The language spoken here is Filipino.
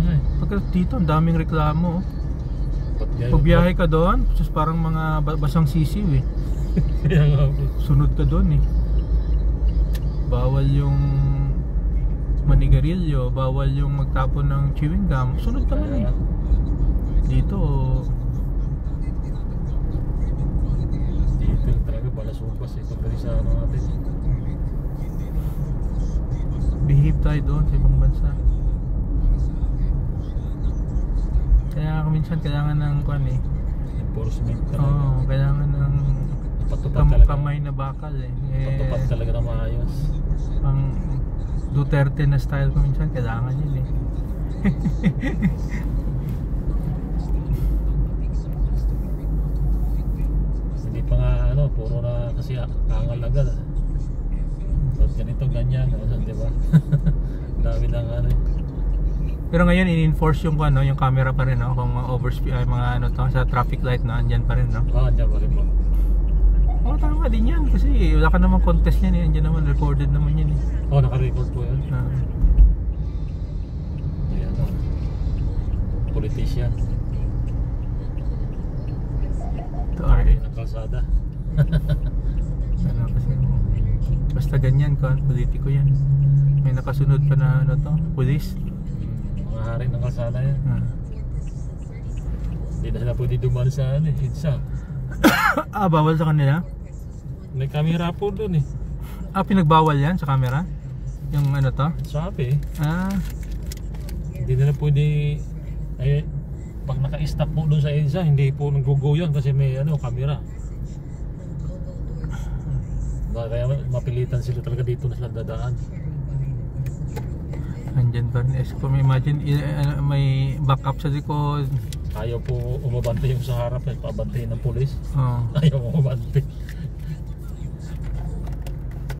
nga eh. Pagka dito, ang daming reklamo. Pag biyahe ka doon, parang mga basang sisiw eh. Kaya nga po. Sunod ka doon eh. Bawal yung manigarilyo, bawal yung magtapon ng chewing gum. Sunod ka man eh. Dito talaga balasubas eh. Pagkali sa ano natin. behave tayo doon sa ibang bansa. Kaya minsan kailangan ng kuan eh. Enforcement talaga. Oo, kailangan ng kamay na bakal eh. Patupad talaga na maayos. Ang Duterte na style ko minsan kailangan yun eh. Hindi pa nga ano, puro na kasi angal agad. Ba't ganito ganyan, di ba? Dami lang ano eh. Pero ngayon in-enforce yung ano, yung camera pa rin no, kung mga overspeed ay mga ano to sa traffic light no, andyan pa rin no. Andyan pa rin po. Oh, tama din yan kasi wala ka namang contest niyan eh, andyan naman recorded naman yan eh. Naka-record po yan. Ayan o. Politician. Ito RA ng kalsada. ano kasi basta ganyan ko, politiko yan. May nakasunod pa na ano to, police. Mga hari ng kalsada yan. Hindi na sila pwede dumaan sa ano eh, EDSA. Bawal sa kanila? May camera po doon eh. Pinagbawal yan sa camera? Yung ano to? Sabi eh. Hindi nila pwede pag naka-stop po doon sa EDSA, hindi po nag-go yan kasi may ano, camera. Kaya mapilitan sila talaga dito na sila dadaan. Andyan pa rin. Kung imagine may backup sa likod. Ayaw po umabante yung sa harap, pabantayin ng pulis. Oh. Ayaw umabante.